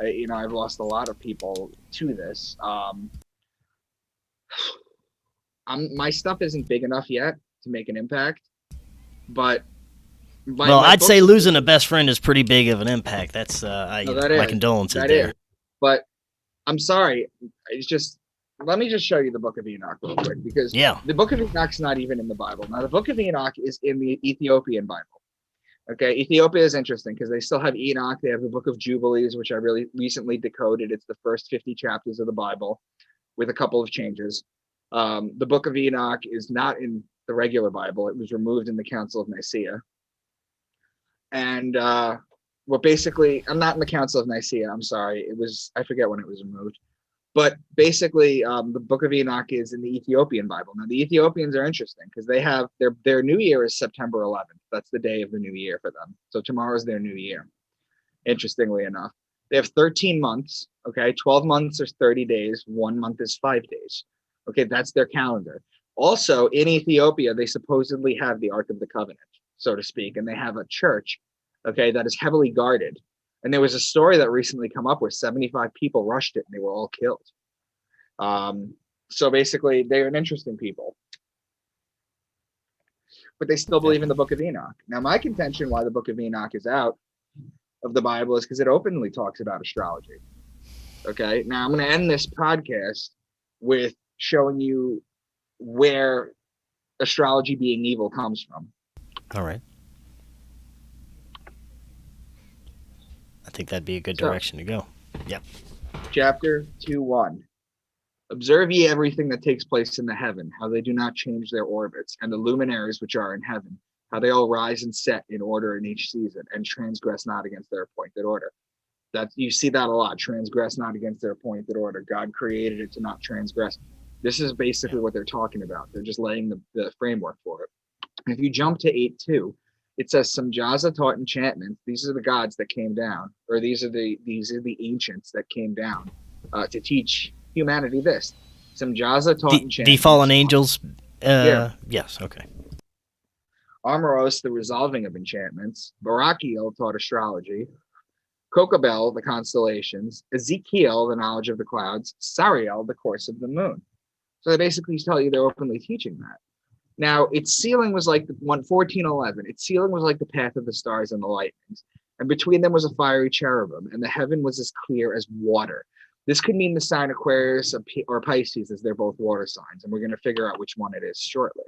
B: I've lost a lot of people to this. My stuff isn't big enough yet to make an impact, but
A: I'd say losing a best friend is pretty big of an impact. That's my condolences there.
B: But I'm sorry. It's just, let me just show you the Book of Enoch real quick, because the Book of Enoch's not even in the Bible. Now, the Book of Enoch is in the Ethiopian Bible. Okay, Ethiopia is interesting because they still have Enoch. They have the Book of Jubilees, which I really recently decoded. It's the first 50 chapters of the Bible with a couple of changes. The Book of Enoch is not in the regular Bible. It was removed in the Council of Nicaea. And what basically, I'm not in the Council of Nicaea, I'm sorry. I forget when it was removed. But basically, the Book of Enoch is in the Ethiopian Bible. Now, the Ethiopians are interesting because they have their New Year is September 11th. That's the day of the New Year for them. So tomorrow is their New Year, interestingly enough. They have 13 months, okay? 12 months is 30 days. 1 month is 5 days. Okay, that's their calendar. Also, in Ethiopia, they supposedly have the Ark of the Covenant, so to speak, and they have a church, okay, that is heavily guarded. And there was a story that recently come up where 75 people rushed it and they were all killed. So basically, they're an interesting people. But they still believe in the Book of Enoch. Now, my contention why the Book of Enoch is out of the Bible is because it openly talks about astrology. Okay, now I'm going to end this podcast with showing you where astrology being evil comes from.
A: All right. I think that'd be a good direction to go. Yep.
B: Chapter 2:1. Observe ye everything that takes place in the heaven, how they do not change their orbits, and the luminaries which are in heaven, how they all rise and set in order in each season, and transgress not against their appointed order. That you see that a lot. Transgress not against their appointed order. God created it to not transgress. This is basically what they're talking about. They're just laying the framework for it. And if you jump to 8:2, it says Samjaza taught enchantments. These are the gods that came down, or these are the ancients that came down to teach humanity this. Samjaza taught enchantments.
A: The fallen angels.
B: Yeah.
A: Yes. Okay.
B: Amaros, the resolving of enchantments. Barakiel taught astrology. Kokabel, the constellations. Ezekiel, the knowledge of the clouds. Sariel, the course of the moon. So they basically tell you they're openly teaching that. Now, its ceiling was like 1411. Its ceiling was like the path of the stars and the lightnings. And between them was a fiery cherubim, and the heaven was as clear as water. This could mean the sign Aquarius or Pisces, as they're both water signs. And we're going to figure out which one it is shortly.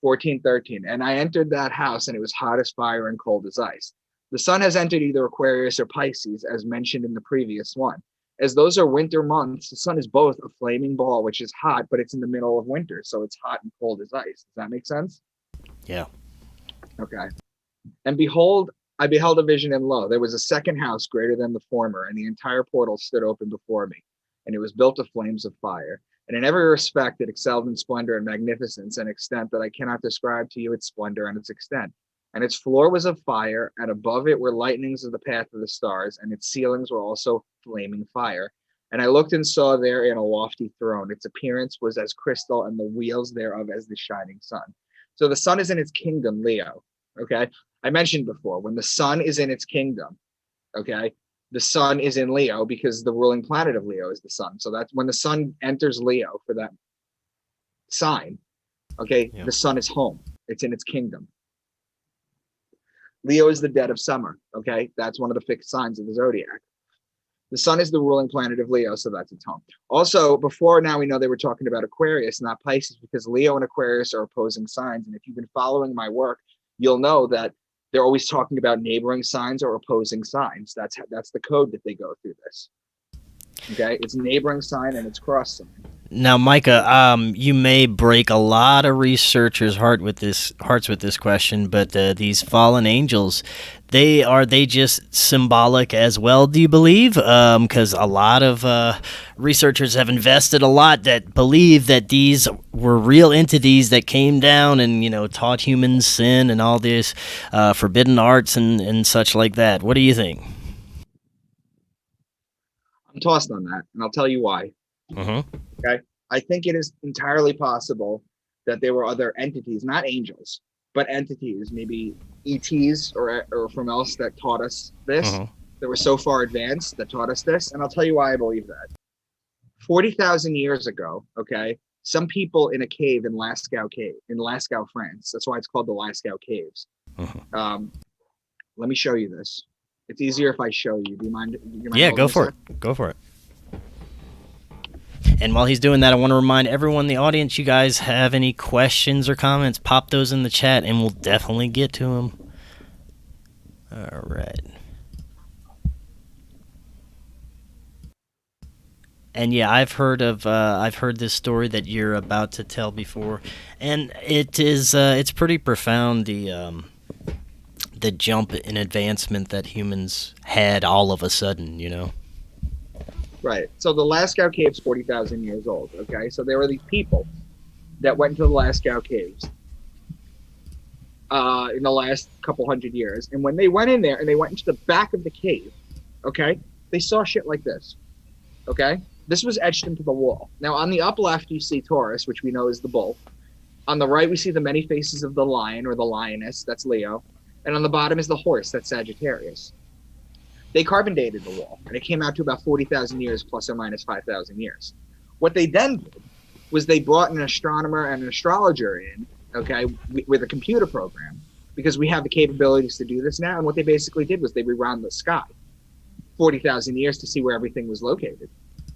B: 1413. And I entered that house, and it was hot as fire and cold as ice. The sun has entered either Aquarius or Pisces, as mentioned in the previous one. As those are winter months, the sun is both a flaming ball, which is hot, but it's in the middle of winter, so it's hot and cold as ice. Does that make sense?
A: Yeah.
B: Okay. And behold, I beheld a vision, and lo, there was a second house greater than the former, and the entire portal stood open before me, and it was built of flames of fire. And in every respect, it excelled in splendor and magnificence and extent that I cannot describe to you its splendor and its extent. And its floor was of fire, and above it were lightnings of the path of the stars, and its ceilings were also flaming fire. And I looked and saw therein a lofty throne. Its appearance was as crystal, and the wheels thereof as the shining sun. So the sun is in its kingdom, Leo. Okay. I mentioned before, when the sun is in its kingdom, okay, the sun is in Leo because the ruling planet of Leo is the sun. So that's when the sun enters Leo for that sign. Okay. Yeah. The sun is home. It's in its kingdom. Leo is the dead of summer, okay? That's one of the fixed signs of the zodiac. The sun is the ruling planet of Leo, so that's its home. Also, before now we know they were talking about Aquarius, not Pisces, because Leo and Aquarius are opposing signs. And if you've been following my work, you'll know that they're always talking about neighboring signs or opposing signs. That's the code that they go through this. Okay, it's neighboring sign and it's cross sign.
A: Now, Micah, you may break a lot of researchers' hearts with this question, but these fallen angels, are they just symbolic as well? Do you believe? Because a lot of researchers have invested a lot that believe that these were real entities that came down and taught humans sin and all this forbidden arts and such like that. What do you think?
B: I'm tossed on that, and I'll tell you why. Okay, I think it is entirely possible that there were other entities, not angels, but entities, maybe ETs or from else that taught us this, that were so far advanced that taught us this. And I'll tell you why I believe that. 40,000 years ago, okay, some people in a cave in Lascaux, France. That's why it's called the Lascaux Caves. Let me show you this. It's easier if I show you. Do you mind?
A: Yeah, go for it. Go for it. And while he's doing that, I want to remind everyone in the audience, you guys have any questions or comments, pop those in the chat, and we'll definitely get to them. All right. And yeah, I've heard this story that you're about to tell before, and it's pretty profound, the jump in advancement that humans had all of a sudden, you know.
B: Right. So the Lascaux Caves, 40,000 years old. Okay. So there were these people that went into the Lascaux Caves in the last couple hundred years. And when they went in there and they went into the back of the cave, okay, they saw shit like this. Okay. This was etched into the wall. Now, on the up left, you see Taurus, which we know is the bull. On the right, we see the many faces of the lion or the lioness. That's Leo. And on the bottom is the horse. That's Sagittarius. They carbon dated the wall, and it came out to about 40,000 years plus or minus 5,000 years. What they then did was they brought an astronomer and an astrologer in, okay, with a computer program, because we have the capabilities to do this now. And what they basically did was they rewound the sky 40,000 years to see where everything was located.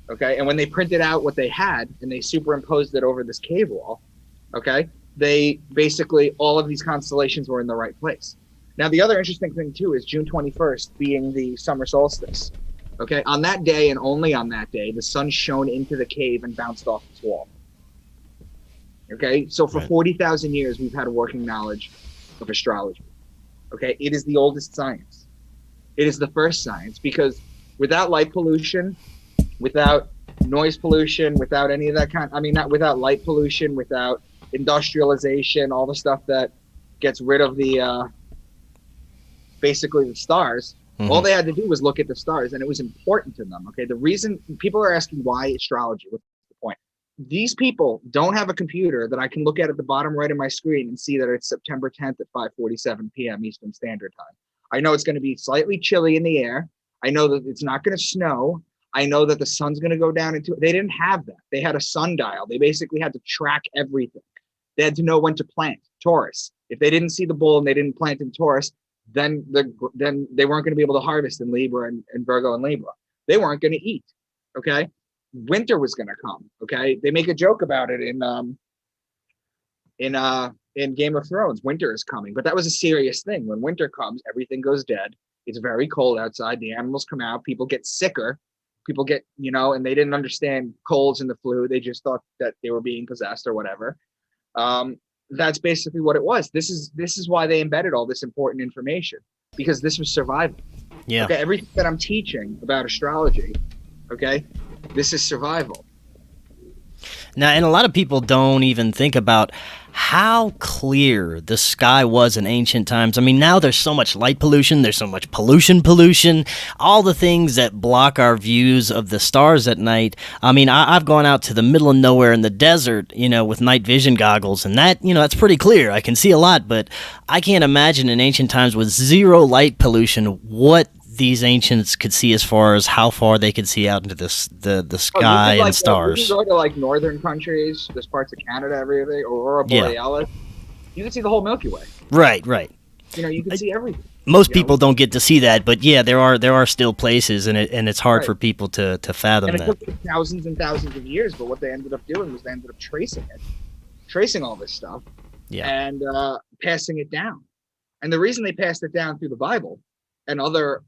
B: Okay. And when they printed out what they had and they superimposed it over this cave wall, okay, they basically, all of these constellations were in the right place. Now, the other interesting thing, too, is June 21st being the summer solstice. Okay. On that day and only on that day, the sun shone into the cave and bounced off its wall. Okay. So for 40,000 years, we've had a working knowledge of astrology. Okay. It is the oldest science. It is the first science, because without light pollution, without noise pollution, without any of that not without light pollution, without industrialization, all the stuff that gets rid of the, basically the stars, all they had to do was look at the stars, and it was important to them. Okay. The reason people are asking why astrology, what's the point? These people don't have a computer that I can look at the bottom right of my screen and see that it's September 10th at 5:47 p.m. Eastern Standard Time. I know it's going to be slightly chilly in the air. I know that it's not going to snow. I know that the sun's going to go down into it. They didn't have that. They had a sundial. They basically had to track everything. They had to know when to plant. Taurus. If they didn't see the bull and they didn't plant in Taurus, then they weren't going to be able to harvest in Libra and Virgo and Libra. They weren't going to eat. Okay. Winter was going to come. Okay. They make a joke about it in Game of Thrones. Winter is coming, but that was a serious thing. When winter comes, everything goes dead. It's very cold outside. The animals come out. People get sicker. People get, and they didn't understand colds and the flu. They just thought that they were being possessed or whatever. That's basically what it was. This is why they embedded all this important information, because this was survival.
A: Yeah.
B: Okay. Everything that I'm teaching about astrology, okay, this is survival.
A: Now, and a lot of people don't even think about how clear the sky was in ancient times. I mean, now there's so much light pollution, there's so much pollution, all the things that block our views of the stars at night. I mean, I've gone out to the middle of nowhere in the desert, with night vision goggles, and that, that's pretty clear. I can see a lot, but I can't imagine in ancient times with zero light pollution what these ancients could see as far as how far they could see out into the sky and stars.
B: You can go to northern countries, there's parts of Canada, everything, Aurora Borealis. Yeah. You can see the whole Milky Way.
A: Right.
B: You can see everything.
A: Most people don't get to see that, but yeah, there are still places, and it's hard for people to fathom that.
B: And it took thousands and thousands of years, but what they ended up doing was they ended up tracing all this stuff, and passing it down. And the reason they passed it down through the Bible and other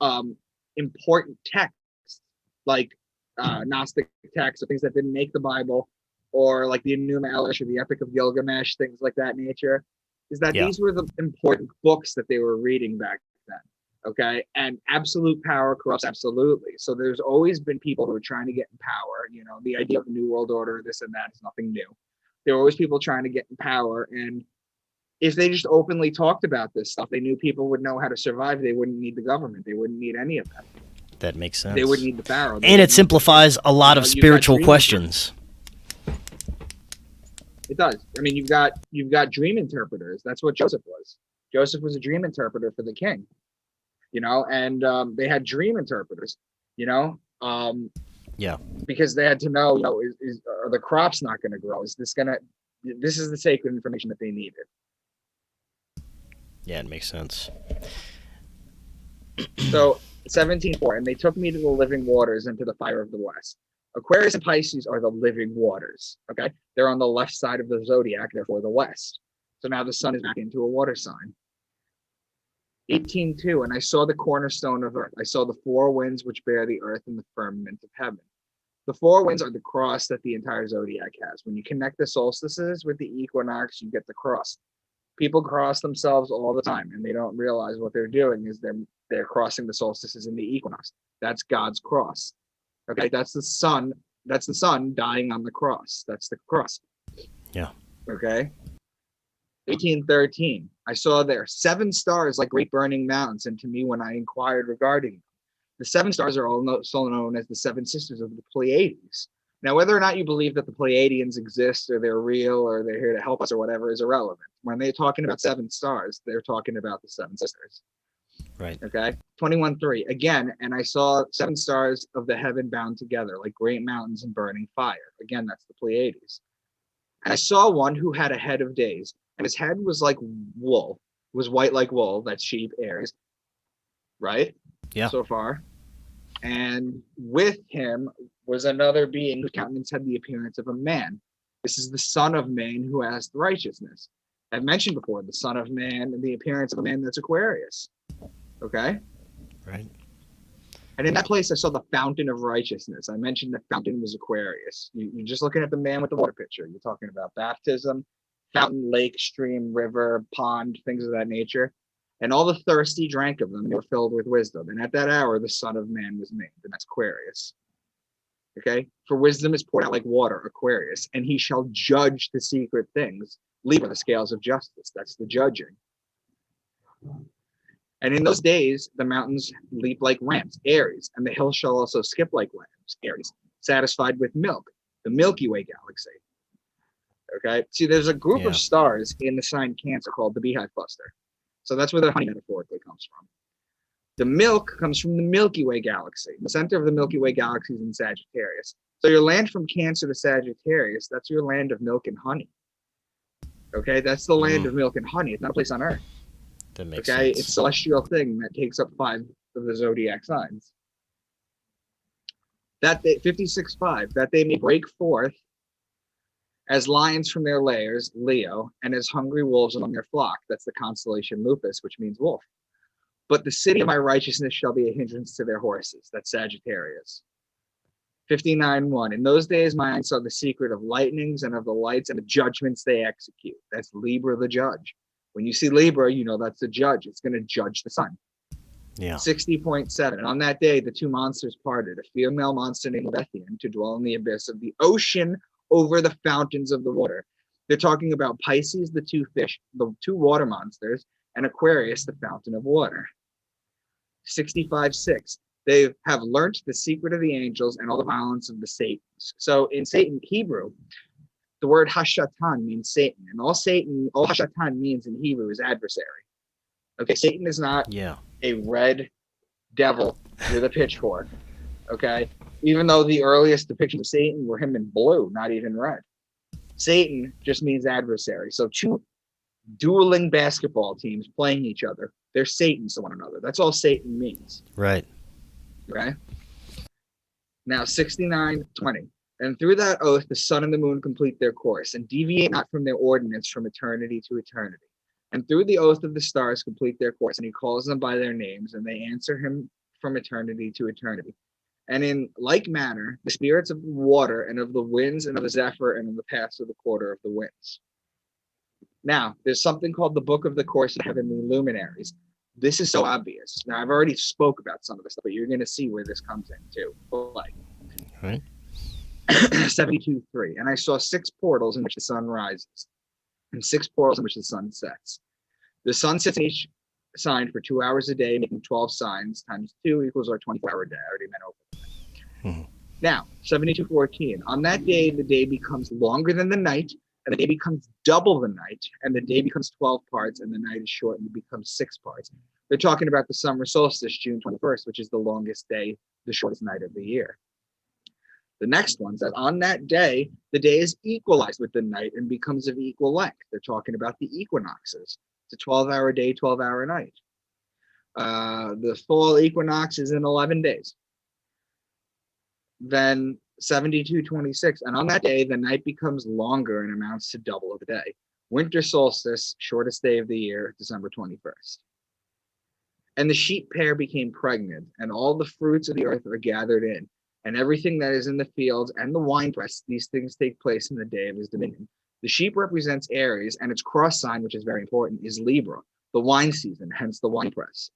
B: important texts, like Gnostic texts or things that didn't make the Bible, or like the Enuma Elish or the Epic of Gilgamesh, things like that nature, is that these were the important books that they were reading back then. Okay. And absolute power corrupts absolutely. So there's always been people who are trying to get in power. The idea of the New World Order, this and that, is nothing new. There were always people trying to get in power, and if they just openly talked about this stuff, they knew people would know how to survive. They wouldn't need the government. They wouldn't need any of that.
A: That makes sense.
B: They wouldn't need the pharaoh.
A: And it simplifies a lot of spiritual questions.
B: It does. I mean, you've got dream interpreters. That's what Joseph was. Joseph was a dream interpreter for the king. And they had dream interpreters. Because they had to know, are the crops not going to grow? This is the sacred information that they needed.
A: Yeah, it makes sense.
B: So 17:4, and they took me to the living waters and to the fire of the west. Aquarius and Pisces are the living waters. Okay. They're on the left side of the zodiac, therefore the west. So now the sun is back into a water sign. 18:2, and I saw the cornerstone of earth. I saw the four winds which bear the earth and the firmament of heaven. The four winds are the cross that the entire zodiac has. When you connect the solstices with the equinox, you get the cross. People cross themselves all the time, and they don't realize what they're doing is they're crossing the solstices and the equinox. That's God's cross. Okay, that's the sun. That's the sun dying on the cross. That's the cross.
A: Yeah.
B: Okay. 1813. I saw there 7 stars like great burning mountains, and to me, when I inquired regarding them, the 7 stars are also known as the 7 sisters of the Pleiades. Now, whether or not you believe that the Pleiadians exist or they're real or they're here to help us or whatever is irrelevant. When they're talking about 7 stars, they're talking about the 7 sisters.
A: Right.
B: Okay. 21:3. Again, and I saw 7 stars of the heaven bound together like great mountains in burning fire. Again, that's the Pleiades. And I saw one who had a head of days, and his head was like wool, was white like wool. That's sheep, Aries. Right?
A: Yeah.
B: So far. And with him was another being whose countenance had the appearance of a man. This is the Son of Man who has righteousness. I've mentioned before the Son of Man and the appearance of a man, that's Aquarius. Okay?
A: Right.
B: And in that place, I saw the fountain of righteousness. I mentioned the fountain was Aquarius. You're just looking at the man with the water pitcher. You're talking about baptism, fountain, lake, stream, river, pond, things of that nature. And all the thirsty drank of them. They were filled with wisdom. And at that hour, the Son of Man was named, and that's Aquarius. Okay? For wisdom is poured out like water, Aquarius, and he shall judge the secret things. Libra, the scales of justice. That's the judging. And in those days, the mountains leap like rams, Aries, and the hills shall also skip like lambs, Aries, satisfied with milk, the Milky Way galaxy. Okay? See, there's a group of stars in the sign Cancer called the Beehive Cluster. So that's where the honey metaphorically comes from. The milk comes from the Milky Way galaxy. The center of the Milky Way galaxy is in Sagittarius. So your land from Cancer to Sagittarius, that's your land of milk and honey. Okay? That's the land of milk and honey. It's not a place on Earth.
A: That makes
B: Okay?
A: sense.
B: It's a celestial thing that takes up 5 of the zodiac signs. That they, 56:5, that they may break forth as lions from their lairs, Leo, and as hungry wolves among their flock. That's the constellation Lupus, which means wolf. But the city of my righteousness shall be a hindrance to their horses. That's Sagittarius. 59:1. In those days, my eyes saw the secret of lightnings and of the lights and the judgments they execute. That's Libra, the judge. When you see Libra, you know that's the judge. It's going to judge the sun.
A: Yeah.
B: 60.7. And on that day, the 2 monsters parted, a female monster named Leviathan to dwell in the abyss of the ocean over the fountains of the water. They're talking about Pisces, the 2 fish, the 2 water monsters, and Aquarius, the fountain of water. 65:6. They have learnt the secret of the angels and all the violence of the Satans. So in Satan Hebrew, the word Hashatan means Satan, and all Hashatan means in Hebrew is adversary. Okay, Satan is not a red devil with a pitchfork. Okay, even though the earliest depiction of Satan were him in blue, not even red. Satan just means adversary. So 2 dueling basketball teams playing each other, they're Satans to one another. That's all Satan means.
A: Right.
B: Okay. Now 69:20. And through that oath, the sun and the moon complete their course and deviate not from their ordinance from eternity to eternity. And through the oath of the stars complete their course, and he calls them by their names, and they answer him from eternity to eternity. And in like manner, the spirits of the water and of the winds and of the zephyr and of the paths of the quarter of the winds. Now, there's something called the Book of the Course of Heavenly Luminaries. This is so obvious. Now, I've already spoke about some of this stuff, but you're going to see where this comes in too. Like,
A: Right.
B: 72:3. And I saw 6 portals in which the sun rises, and 6 portals in which the sun sets. The sun sits in each sign for 2 hours a day, making 12 signs times 2 equals our 24-hour day. I already meant over. Now, 72:14. On that day, the day becomes longer than the night, and the day becomes double the night, and the day becomes 12 parts, and the night is shortened and becomes 6 parts. They're talking about the summer solstice, June 21st, which is the longest day, the shortest night of the year. The next one says, on that day, the day is equalized with the night and becomes of equal length. They're talking about the equinoxes. It's a 12-hour day, 12-hour night. The fall equinox is in 11 days. Then 72:26, and on that day, the night becomes longer and amounts to double of the day. Winter solstice, shortest day of the year, December 21st. And the sheep pair became pregnant, and all the fruits of the earth are gathered in. and everything that is in the fields and the winepress. These things take place in the day of his dominion. The sheep represents Aries, and its cross sign, which is very important, is Libra, the wine season, hence the winepress.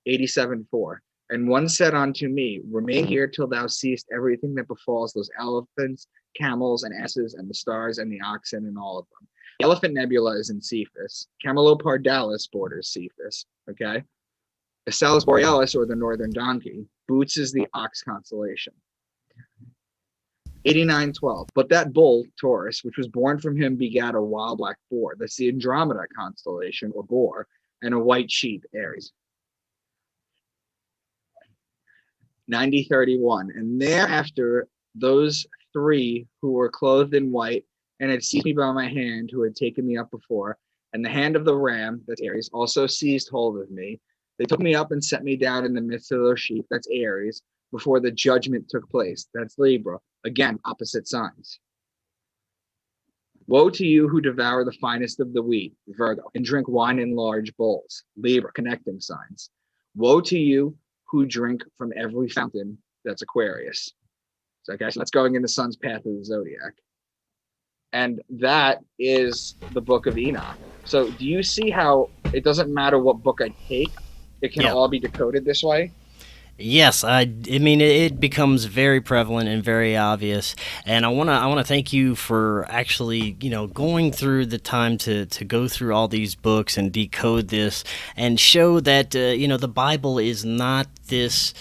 B: 87:4. And one said unto me, remain here till thou seest everything that befalls those elephants, camels, and asses, and the stars, and the oxen, and all of them. The Elephant Nebula is in Cephas. Camelopardalis borders Cephas. Okay. Acellus Borealis, or the northern donkey, Boots is the ox constellation. 89:12. But that bull, Taurus, which was born from him, begat a wild black boar. That's the Andromeda constellation, or boar, and a white sheep, Aries. 90:31. And thereafter, those three who were clothed in white and had seized me by my hand, who had taken me up before, and the hand of the ram, that's Aries, also seized hold of me. They took me up and set me down in the midst of those sheep, that's Aries, before the judgment took place, that's Libra. Again, opposite signs. Woe to you who devour the finest of the wheat, Virgo, and drink wine in large bowls, Libra, connecting signs. Woe to you who drink from every fountain, that's Aquarius. So guys, that's going in the sun's path of the zodiac. And that is the Book of Enoch. So do you see how it doesn't matter what book I take, it can all be decoded this way?
A: Yes, I mean it becomes very prevalent and very obvious, and I wanna thank you for actually going through the time to go through all these books and decode this and show that the Bible is not this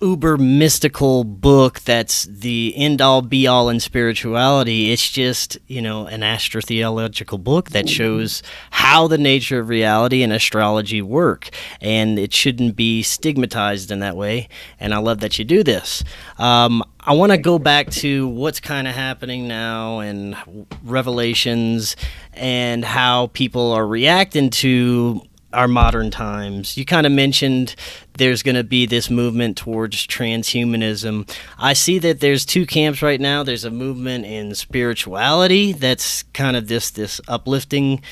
A: uber mystical book that's the end all be all in spirituality. It's just an astrotheological book that shows how the nature of reality and astrology work, and it shouldn't be stigmatized in that way. And I love that you do this. I want to go back to what's kind of happening now and Revelations and how people are reacting to our modern times. You kind of mentioned there's going to be this movement towards transhumanism. I see that there's two camps right now. There's a movement in spirituality that's kind of this uplifting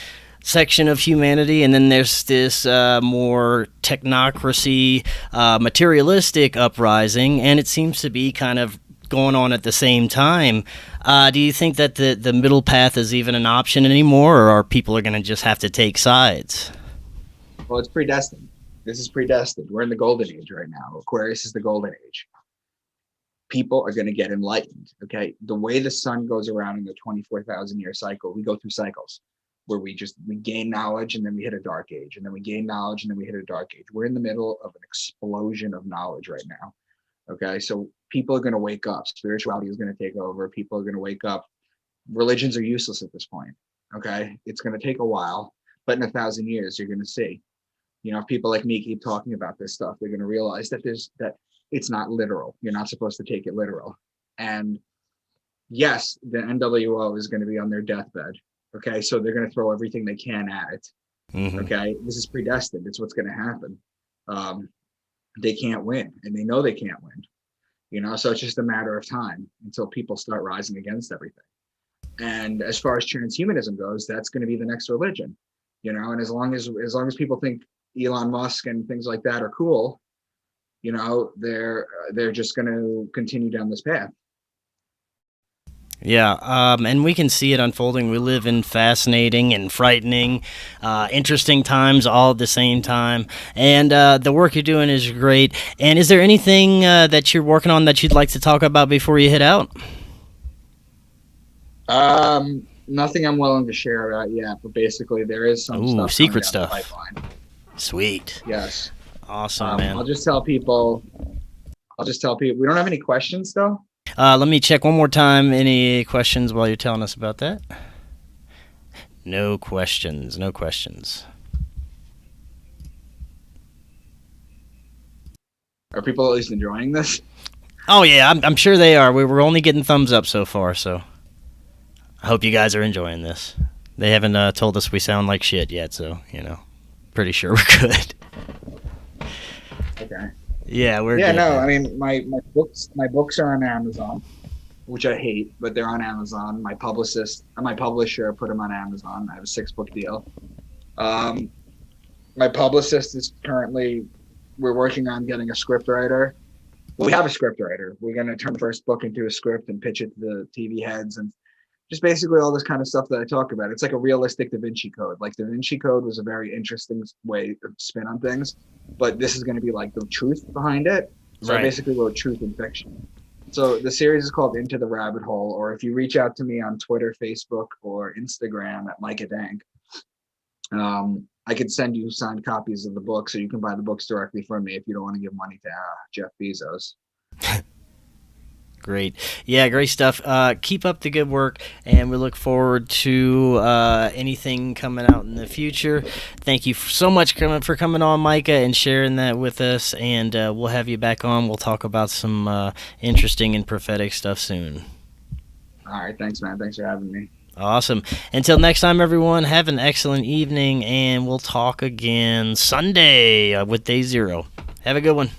A: section of humanity, and then there's this more technocracy, materialistic uprising, and it seems to be kind of going on at the same time. Do you think that the middle path is even an option anymore, or are people going to just have to take sides?
B: Well, it's predestined. This is predestined. We're in the golden age right now. Aquarius is the golden age. People are going to get enlightened. Okay. The way the sun goes around in the 24,000 year cycle, we go through cycles where we gain knowledge, and then we hit a dark age, and then we gain knowledge, and then we hit a dark age. We're in the middle of an explosion of knowledge right now. Okay. So people are going to wake up. Spirituality is going to take over. People are going to wake up. Religions are useless at this point. Okay. It's going to take a while, but in 1,000 years, you're going to see. If people like me keep talking about this stuff, they're going to realize that it's not literal. You're not supposed to take it literal. And yes, the NWO is going to be on their deathbed. Okay. So they're going to throw everything they can at it. Mm-hmm. Okay. This is predestined. It's what's going to happen. They can't win, and they know they can't win, so it's just a matter of time until people start rising against everything. And as far as transhumanism goes, that's going to be the next religion, and as long as people think Elon Musk and things like that are cool, they're just going to continue down this path.
A: Yeah, and we can see it unfolding. We live in fascinating and frightening, interesting times all at the same time. And the work you're doing is great. And is there anything that you're working on that you'd like to talk about before you head out?
B: Nothing I'm willing to share about yet, but basically there is some stuff
A: secret stuff.
B: Pipeline.
A: Sweet.
B: Yes.
A: Awesome, man.
B: I'll just tell people. We don't have any questions though.
A: Let me check one more time. Any questions while you're telling us about that? No questions. No questions.
B: Are people at least enjoying this?
A: Oh yeah, I'm sure they are. We were only getting thumbs up so far, so I hope you guys are enjoying this. They haven't told us we sound like shit yet, so pretty sure we're good.
B: Okay.
A: Yeah, we're good.
B: Yeah, no, I mean my books are on Amazon, which I hate, but they're on Amazon. My publisher put them on Amazon. I have a 6-book deal. My publicist is currently, we're working on getting a script writer we have a script writer. We're going to turn the first book into a script and pitch it to the TV heads and just basically all this kind of stuff that I talk about. It's like a realistic Da Vinci Code. Like Da Vinci Code was a very interesting way to spin on things, but this is going to be like the truth behind it. So I basically wrote truth and fiction. So the series is called Into the Rabbit Hole, or if you reach out to me on Twitter, Facebook, or Instagram at Micah Dank, I could send you signed copies of the book so you can buy the books directly from me if you don't want to give money to Jeff Bezos.
A: Great. Yeah, great stuff. Keep up the good work, and we look forward to anything coming out in the future. Thank you so much for coming on, Micah, and sharing that with us, and we'll have you back on. We'll talk about some interesting and prophetic stuff soon.
B: All right. Thanks, man. Thanks for having me.
A: Awesome. Until next time, everyone, have an excellent evening, and we'll talk again Sunday with Day 0. Have a good one.